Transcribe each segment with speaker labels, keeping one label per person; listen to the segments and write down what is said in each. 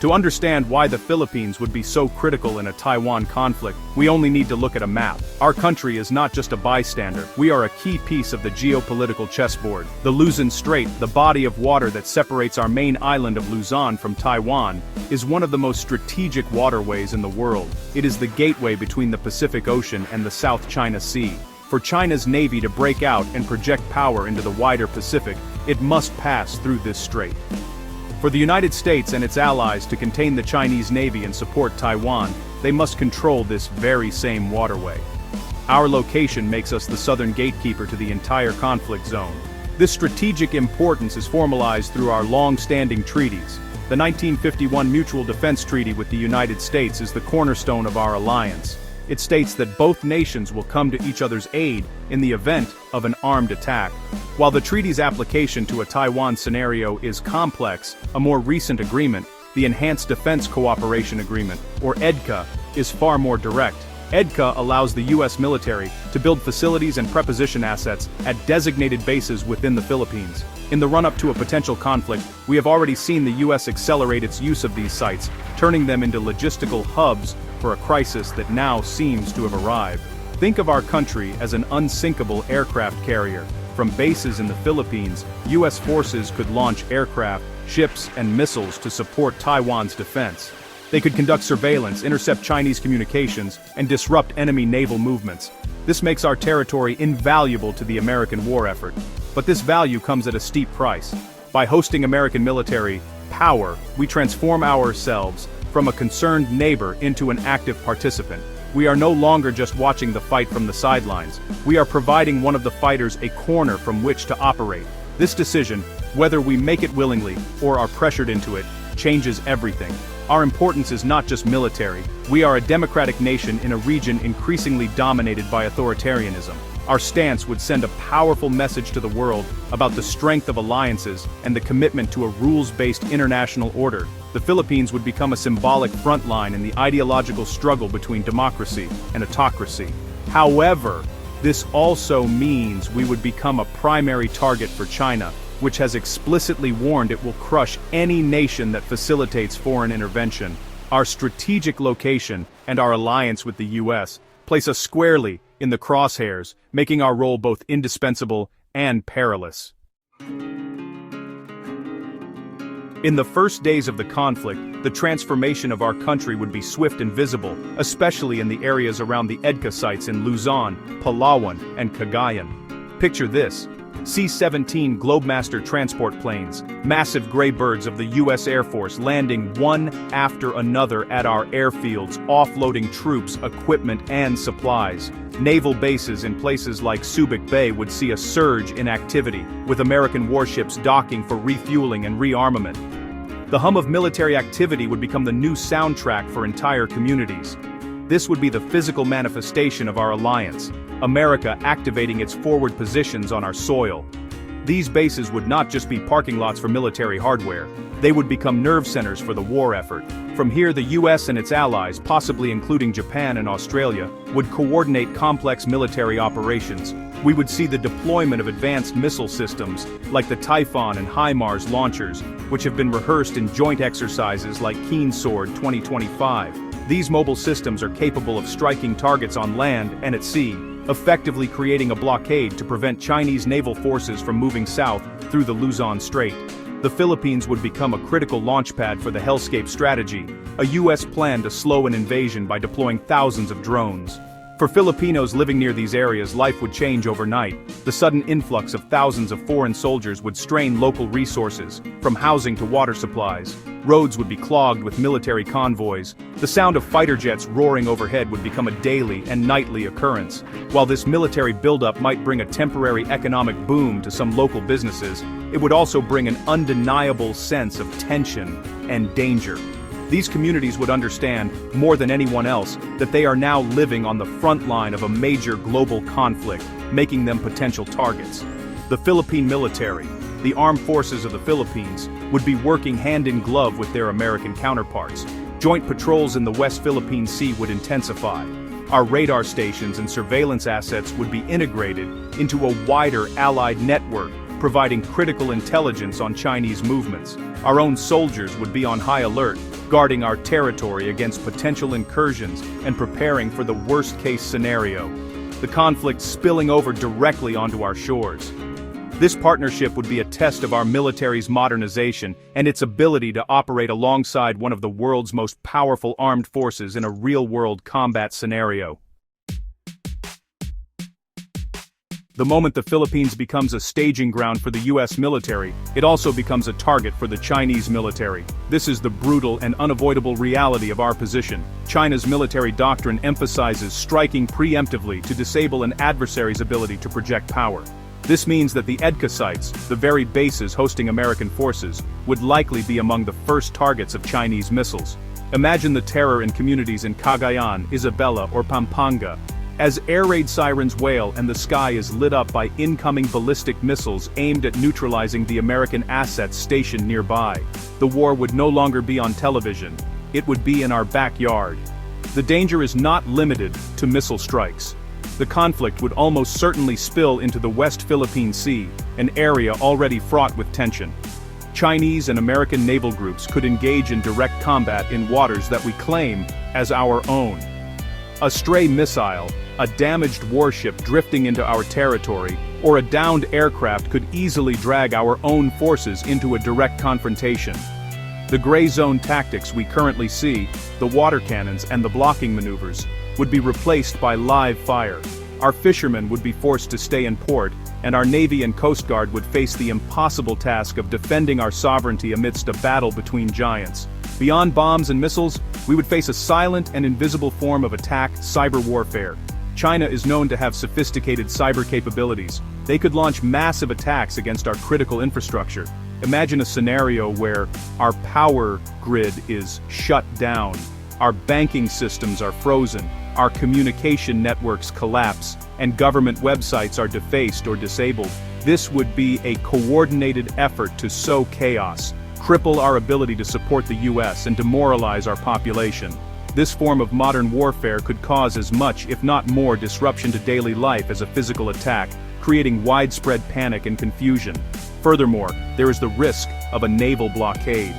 Speaker 1: To understand why the Philippines would be so critical in a Taiwan conflict, we only need to look at a map. Our country is not just a bystander, we are a key piece of the geopolitical chessboard. The Luzon Strait, the body of water that separates our main island of Luzon from Taiwan, is one of the most strategic waterways in the world. It is the gateway between the Pacific Ocean and the South China Sea. For China's navy to break out and project power into the wider Pacific, it must pass through this strait. For the United States and its allies to contain the Chinese Navy and support Taiwan, they must control this very same waterway. Our location makes us the southern gatekeeper to the entire conflict zone. This strategic importance is formalized through our long-standing treaties. The 1951 Mutual Defense Treaty with the United States is the cornerstone of our alliance. It states that both nations will come to each other's aid in the event of an armed attack. While the treaty's application to a Taiwan scenario is complex, a more recent agreement, the Enhanced Defense Cooperation Agreement, or EDCA, is far more direct. EDCA allows the U.S. military to build facilities and preposition assets at designated bases within the Philippines. In the run-up to a potential conflict, we have already seen the U.S. accelerate its use of these sites, turning them into logistical hubs for a crisis that now seems to have arrived. Think of our country as an unsinkable aircraft carrier. From bases in the Philippines, U.S. forces could launch aircraft, ships, and missiles to support Taiwan's defense. They could conduct surveillance, intercept Chinese communications, and disrupt enemy naval movements. This makes our territory invaluable to the American war effort. But this value comes at a steep price. By hosting American military power, we transform ourselves from a concerned neighbor into an active participant. We are no longer just watching the fight from the sidelines. We are providing one of the fighters a corner from which to operate. This decision, whether we make it willingly or are pressured into it, changes everything. Our importance is not just military. We are a democratic nation in a region increasingly dominated by authoritarianism. Our stance would send a powerful message to the world about the strength of alliances and the commitment to a rules-based international order. The Philippines would become a symbolic front line in the ideological struggle between democracy and autocracy. However, this also means we would become a primary target for China, which has explicitly warned it will crush any nation that facilitates foreign intervention. Our strategic location and our alliance with the U.S. place us squarely in the crosshairs, making our role both indispensable and perilous. In the first days of the conflict, the transformation of our country would be swift and visible, especially in the areas around the EDCA sites in Luzon, Palawan, and Cagayan. Picture this: C-17 Globemaster transport planes, massive gray birds of the U.S. Air Force landing one after another at our airfields, offloading troops, equipment, and supplies. Naval bases in places like Subic Bay would see a surge in activity, with American warships docking for refueling and rearmament. The hum of military activity would become the new soundtrack for entire communities. This would be the physical manifestation of our alliance, America activating its forward positions on our soil. These bases would not just be parking lots for military hardware, they would become nerve centers for the war effort. From here, the US and its allies, possibly including Japan and Australia, would coordinate complex military operations. We would see the deployment of advanced missile systems, like the Typhoon and HIMARS launchers, which have been rehearsed in joint exercises like Keen Sword 2025. These mobile systems are capable of striking targets on land and at sea, effectively creating a blockade to prevent Chinese naval forces from moving south through the Luzon Strait. The Philippines would become a critical launchpad for the Hellscape strategy, a U.S. plan to slow an invasion by deploying thousands of drones. For Filipinos living near these areas, life would change overnight. The sudden influx of thousands of foreign soldiers would strain local resources, from housing to water supplies. Roads would be clogged with military convoys. The sound of fighter jets roaring overhead would become a daily and nightly occurrence. While this military buildup might bring a temporary economic boom to some local businesses, it would also bring an undeniable sense of tension and danger. These communities would understand, more than anyone else, that they are now living on the front line of a major global conflict, making them potential targets. The Philippine military, the armed forces of the Philippines, would be working hand in glove with their American counterparts. Joint patrols in the West Philippine Sea would intensify. Our radar stations and surveillance assets would be integrated into a wider Allied network, providing critical intelligence on Chinese movements. Our own soldiers would be on high alert, guarding our territory against potential incursions and preparing for the worst-case scenario, the conflict spilling over directly onto our shores. This partnership would be a test of our military's modernization and its ability to operate alongside one of the world's most powerful armed forces in a real-world combat scenario. The moment the Philippines becomes a staging ground for the US military, it also becomes a target for the Chinese military. This is the brutal and unavoidable reality of our position. China's military doctrine emphasizes striking preemptively to disable an adversary's ability to project power. This means that the EDCA sites, the very bases hosting American forces, would likely be among the first targets of Chinese missiles. Imagine the terror in communities in Cagayan, Isabela, or Pampanga, as air raid sirens wail and the sky is lit up by incoming ballistic missiles aimed at neutralizing the American assets stationed nearby. The war would no longer be on television. It would be in our backyard. The danger is not limited to missile strikes. The conflict would almost certainly spill into the West Philippine Sea, an area already fraught with tension. Chinese and American naval groups could engage in direct combat in waters that we claim as our own. A stray missile, a damaged warship drifting into our territory, or a downed aircraft could easily drag our own forces into a direct confrontation. The gray zone tactics we currently see, the water cannons and the blocking maneuvers, would be replaced by live fire. Our fishermen would be forced to stay in port, and our Navy and Coast Guard would face the impossible task of defending our sovereignty amidst a battle between giants. Beyond bombs and missiles, we would face a silent and invisible form of attack, cyber warfare. China is known to have sophisticated cyber capabilities. They could launch massive attacks against our critical infrastructure. Imagine a scenario where our power grid is shut down, our banking systems are frozen, our communication networks collapse, and government websites are defaced or disabled. This would be a coordinated effort to sow chaos, cripple our ability to support the US and demoralize our population. This form of modern warfare could cause as much, if not more, disruption to daily life as a physical attack, creating widespread panic and confusion. Furthermore, there is the risk of a naval blockade.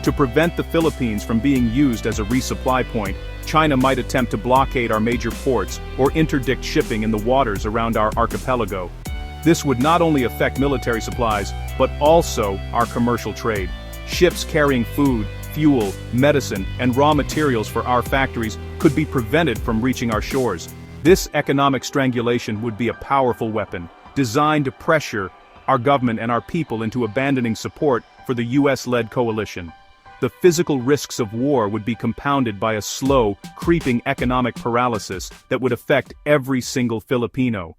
Speaker 1: To prevent the Philippines from being used as a resupply point, China might attempt to blockade our major ports or interdict shipping in the waters around our archipelago. This would not only affect military supplies, but also our commercial trade. Ships carrying food, fuel, medicine, and raw materials for our factories could be prevented from reaching our shores. This economic strangulation would be a powerful weapon, designed to pressure our government and our people into abandoning support for the US-led coalition. The physical risks of war would be compounded by a slow, creeping economic paralysis that would affect every single Filipino.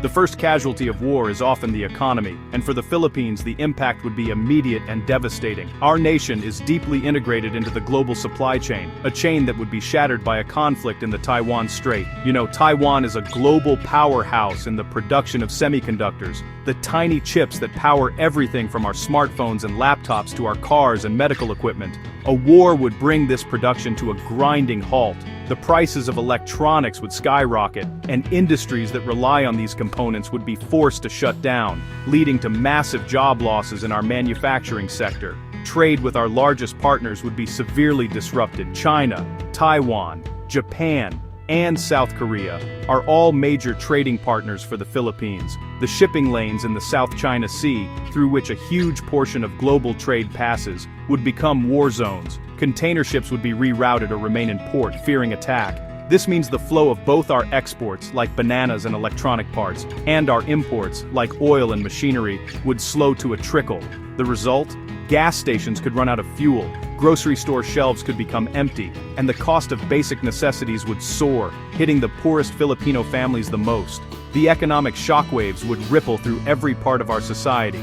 Speaker 1: The first casualty of war is often the economy, and for the Philippines the impact would be immediate and devastating. Our nation is deeply integrated into the global supply chain, a chain that would be shattered by a conflict in the Taiwan Strait. Taiwan is a global powerhouse in the production of semiconductors, the tiny chips that power everything from our smartphones and laptops to our cars and medical equipment. A war would bring this production to a grinding halt. The prices of electronics would skyrocket, and industries that rely on these components would be forced to shut down, leading to massive job losses in our manufacturing sector. Trade with our largest partners would be severely disrupted. China, Taiwan, Japan, and South Korea are all major trading partners for the Philippines. The shipping lanes in the South China Sea, through which a huge portion of global trade passes, would become war zones. Container ships would be rerouted or remain in port, fearing attack. This means the flow of both our exports, like bananas and electronic parts, and our imports, like oil and machinery, would slow to a trickle. The result? Gas stations could run out of fuel, grocery store shelves could become empty, and the cost of basic necessities would soar, hitting the poorest Filipino families the most. The economic shockwaves would ripple through every part of our society.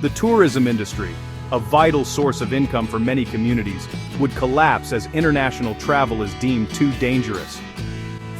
Speaker 1: The tourism industry, a vital source of income for many communities, would collapse as international travel is deemed too dangerous.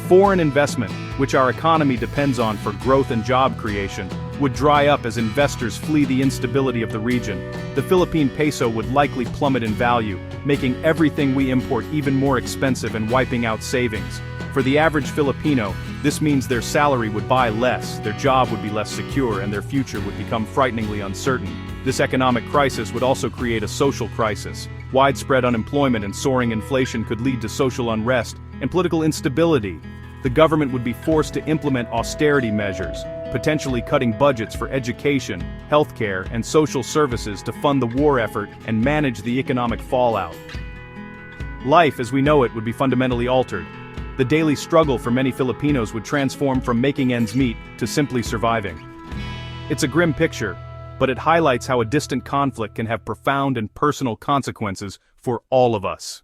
Speaker 1: Foreign investment, which our economy depends on for growth and job creation, would dry up as investors flee the instability of the region. The Philippine peso would likely plummet in value, making everything we import even more expensive and wiping out savings. For the average Filipino, this means their salary would buy less, their job would be less secure, and their future would become frighteningly uncertain. This economic crisis would also create a social crisis. Widespread unemployment and soaring inflation could lead to social unrest and political instability. The government would be forced to implement austerity measures, potentially cutting budgets for education, healthcare, and social services to fund the war effort and manage the economic fallout. Life as we know it would be fundamentally altered. The daily struggle for many Filipinos would transform from making ends meet to simply surviving. It's a grim picture, but it highlights how a distant conflict can have profound and personal consequences for all of us.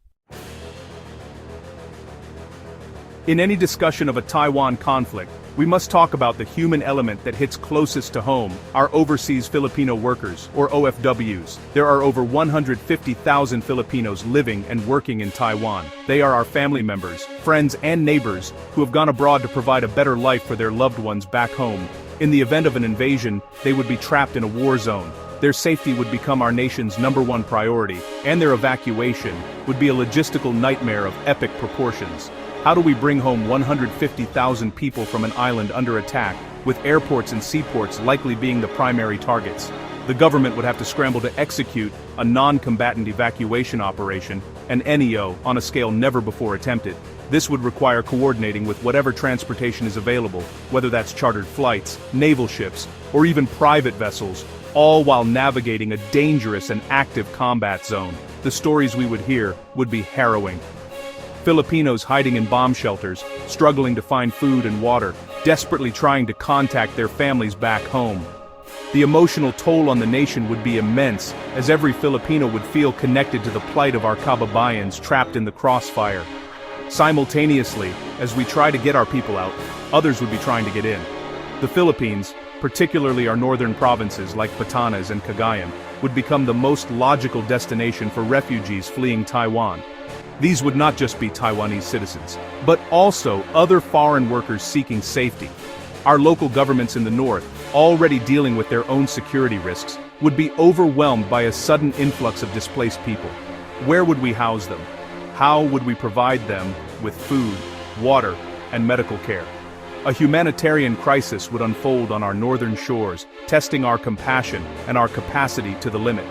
Speaker 1: In any discussion of a Taiwan conflict, we must talk about the human element that hits closest to home, our overseas Filipino workers, or OFWs. There are over 150,000 Filipinos living and working in Taiwan. They are our family members, friends and neighbors who have gone abroad to provide a better life for their loved ones back home. In the event of an invasion, they would be trapped in a war zone. Their safety would become our nation's #1 priority, and their evacuation would be a logistical nightmare of epic proportions. How do we bring home 150,000 people from an island under attack, with airports and seaports likely being the primary targets? The government would have to scramble to execute a non-combatant evacuation operation, an NEO, on a scale never before attempted. This would require coordinating with whatever transportation is available, whether that's chartered flights, naval ships, or even private vessels, all while navigating a dangerous and active combat zone. The stories we would hear would be harrowing. Filipinos hiding in bomb shelters, struggling to find food and water, desperately trying to contact their families back home. The emotional toll on the nation would be immense, as every Filipino would feel connected to the plight of our kababayans trapped in the crossfire. Simultaneously, as we try to get our people out, others would be trying to get in. The Philippines, particularly our northern provinces like Batanes and Cagayan, would become the most logical destination for refugees fleeing Taiwan. These would not just be Taiwanese citizens, but also other foreign workers seeking safety. Our local governments in the north, already dealing with their own security risks, would be overwhelmed by a sudden influx of displaced people. Where would we house them? How would we provide them with food, water, and medical care? A humanitarian crisis would unfold on our northern shores, testing our compassion and our capacity to the limit.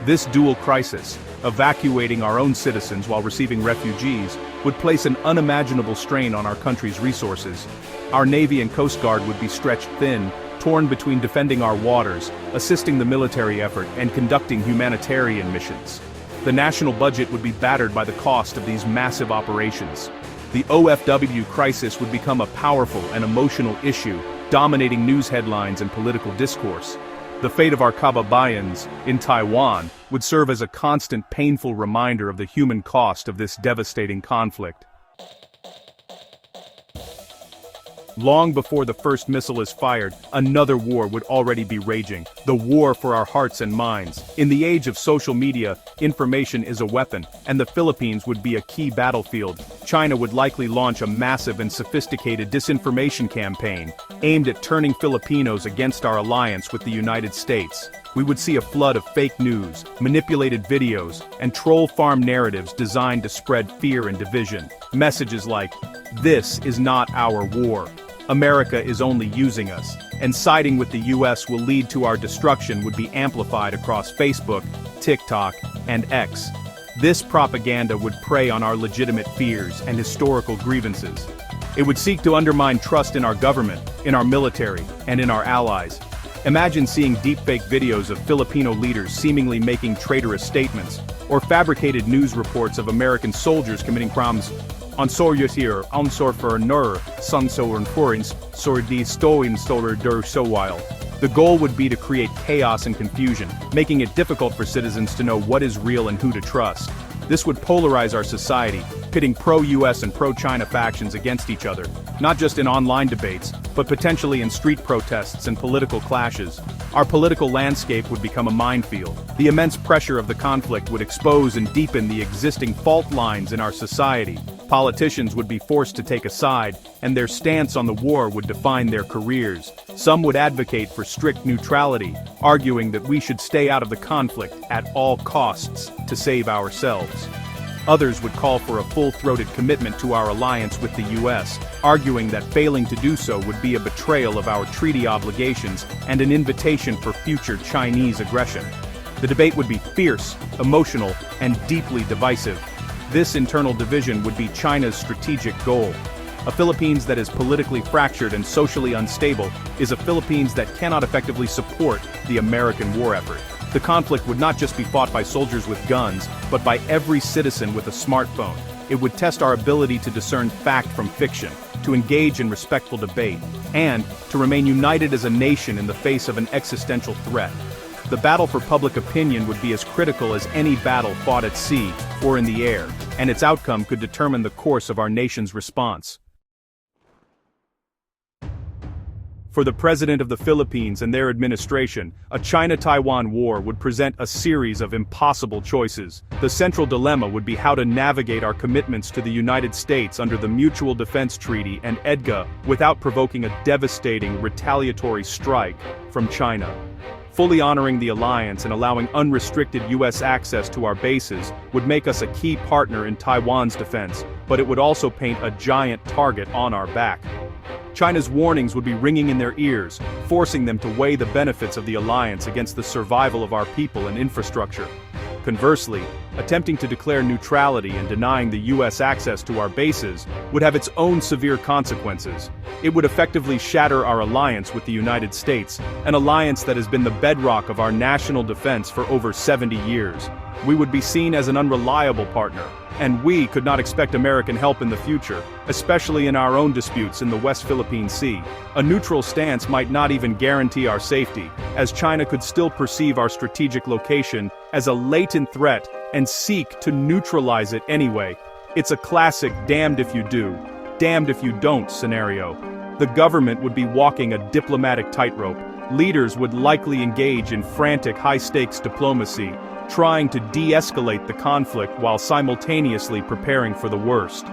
Speaker 1: This dual crisis, evacuating our own citizens while receiving refugees, would place an unimaginable strain on our country's resources. Our Navy and Coast Guard would be stretched thin, torn between defending our waters, assisting the military effort, and conducting humanitarian missions. The national budget would be battered by the cost of these massive operations. The OFW crisis would become a powerful and emotional issue, dominating news headlines and political discourse. The fate of our kababayans in Taiwan would serve as a constant painful reminder of the human cost of this devastating conflict. Long before the first missile is fired, another war would already be raging, the war for our hearts and minds. In the age of social media, information is a weapon, and the Philippines would be a key battlefield. China would likely launch a massive and sophisticated disinformation campaign, aimed at turning Filipinos against our alliance with the United States. We would see a flood of fake news, manipulated videos, and troll farm narratives designed to spread fear and division. Messages like, "This is not our war. America is only using us," and siding with the US will lead to our destruction would be amplified across Facebook, TikTok, and X. This propaganda would prey on our legitimate fears and historical grievances. It would seek to undermine trust in our government, in our military, and in our allies. Imagine seeing deepfake videos of Filipino leaders seemingly making traitorous statements, or fabricated news reports of American soldiers committing crimes. Ansor for nur, sansoren forins, sordi stoin solar der sowile. The goal would be to create chaos and confusion, making it difficult for citizens to know what is real and who to trust. This would polarize our society, pitting pro-US and pro-China factions against each other, not just in online debates, but potentially in street protests and political clashes. Our political landscape would become a minefield. The immense pressure of the conflict would expose and deepen the existing fault lines in our society. Politicians would be forced to take a side, and their stance on the war would define their careers. Some would advocate for strict neutrality, arguing that we should stay out of the conflict at all costs to save ourselves. Others would call for a full-throated commitment to our alliance with the US, arguing that failing to do so would be a betrayal of our treaty obligations and an invitation for future Chinese aggression. The debate would be fierce, emotional, and deeply divisive. This internal division would be China's strategic goal. A Philippines that is politically fractured and socially unstable is a Philippines that cannot effectively support the American war effort. The conflict would not just be fought by soldiers with guns, but by every citizen with a smartphone. It would test our ability to discern fact from fiction, to engage in respectful debate, and to remain united as a nation in the face of an existential threat. The battle for public opinion would be as critical as any battle fought at sea or in the air, and its outcome could determine the course of our nation's response. For the President of the Philippines and their administration, a China-Taiwan war would present a series of impossible choices. The central dilemma would be how to navigate our commitments to the United States under the Mutual Defense Treaty and EDGA without provoking a devastating retaliatory strike from China. Fully honoring the alliance and allowing unrestricted U.S. access to our bases would make us a key partner in Taiwan's defense, but it would also paint a giant target on our back. China's warnings would be ringing in their ears, forcing them to weigh the benefits of the alliance against the survival of our people and infrastructure. Conversely, attempting to declare neutrality and denying the U.S. access to our bases would have its own severe consequences. It would effectively shatter our alliance with the United States, an alliance that has been the bedrock of our national defense for over 70 years. We would be seen as an unreliable partner, and we could not expect American help in the future, especially in our own disputes in the West Philippine Sea. A neutral stance might not even guarantee our safety, as China could still perceive our strategic location as a latent threat and seek to neutralize it anyway. It's a classic damned if you do, damned if you don't scenario. The government would be walking a diplomatic tightrope. Leaders would likely engage in frantic high-stakes diplomacy, trying to de-escalate the conflict while simultaneously preparing for the worst.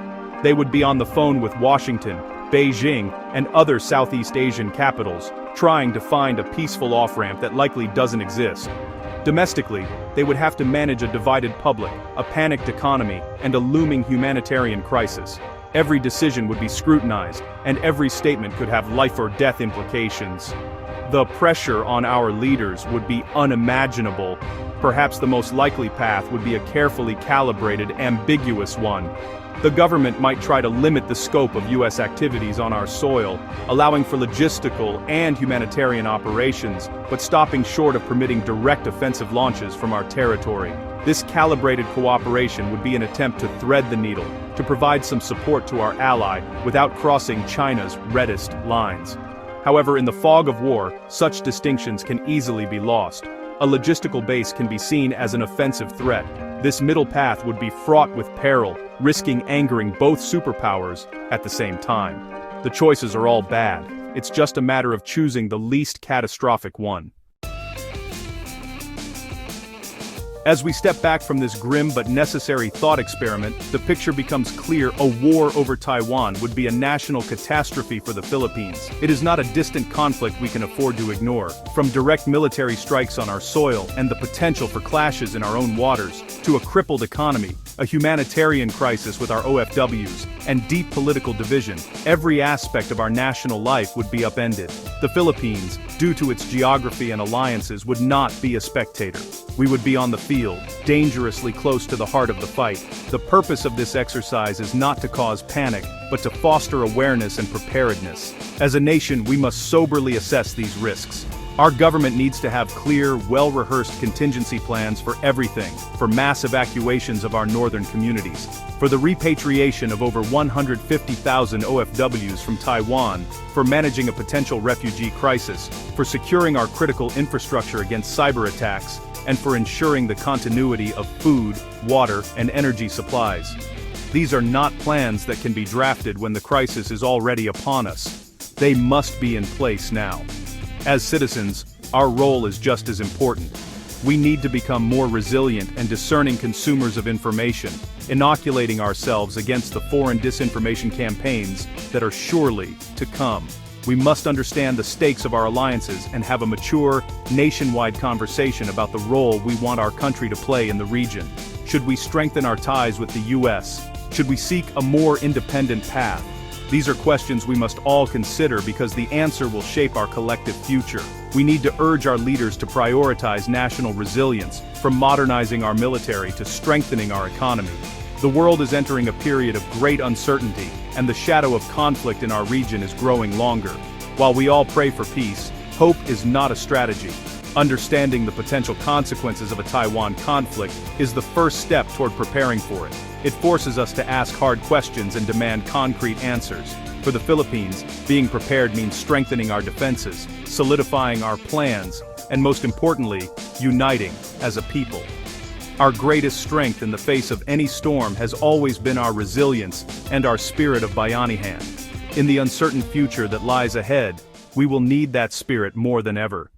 Speaker 1: They would be on the phone with Washington, Beijing, and other Southeast Asian capitals, trying to find a peaceful off-ramp that likely doesn't exist. Domestically, they would have to manage a divided public, a panicked economy, and a looming humanitarian crisis. Every decision would be scrutinized, and every statement could have life-or-death implications. The pressure on our leaders would be unimaginable. Perhaps the most likely path would be a carefully calibrated, ambiguous one. The government might try to limit the scope of U.S. activities on our soil, allowing for logistical and humanitarian operations, but stopping short of permitting direct offensive launches from our territory. This calibrated cooperation would be an attempt to thread the needle, to provide some support to our ally without crossing China's reddest lines. However, in the fog of war, such distinctions can easily be lost. A logistical base can be seen as an offensive threat. This middle path would be fraught with peril, risking angering both superpowers at the same time. The choices are all bad. It's just a matter of choosing the least catastrophic one. As we step back from this grim but necessary thought experiment, the picture becomes clear: a war over Taiwan would be a national catastrophe for the Philippines. It is not a distant conflict we can afford to ignore. From direct military strikes on our soil and the potential for clashes in our own waters, to a crippled economy, a humanitarian crisis with our OFWs, and deep political division, every aspect of our national life would be upended. The Philippines, due to its geography and alliances, would not be a spectator. We would be on the field, dangerously close to the heart of the fight. The purpose of this exercise is not to cause panic, but to foster awareness and preparedness. As a nation, we must soberly assess these risks. Our government needs to have clear, well-rehearsed contingency plans for everything, for mass evacuations of our northern communities, for the repatriation of over 150,000 OFWs from Taiwan, for managing a potential refugee crisis, for securing our critical infrastructure against cyber attacks, and for ensuring the continuity of food, water, and energy supplies. These are not plans that can be drafted when the crisis is already upon us. They must be in place now. As citizens, our role is just as important. We need to become more resilient and discerning consumers of information, inoculating ourselves against the foreign disinformation campaigns that are surely to come. We must understand the stakes of our alliances and have a mature, nationwide conversation about the role we want our country to play in the region. Should we strengthen our ties with the US? Should we seek a more independent path? These are questions we must all consider because the answer will shape our collective future. We need to urge our leaders to prioritize national resilience, from modernizing our military to strengthening our economy. The world is entering a period of great uncertainty, and the shadow of conflict in our region is growing longer. While we all pray for peace, hope is not a strategy. Understanding the potential consequences of a Taiwan conflict is the first step toward preparing for it. It forces us to ask hard questions and demand concrete answers. For the Philippines, being prepared means strengthening our defenses, solidifying our plans, and most importantly, uniting as a people. Our greatest strength in the face of any storm has always been our resilience and our spirit of Bayanihan. In the uncertain future that lies ahead, we will need that spirit more than ever.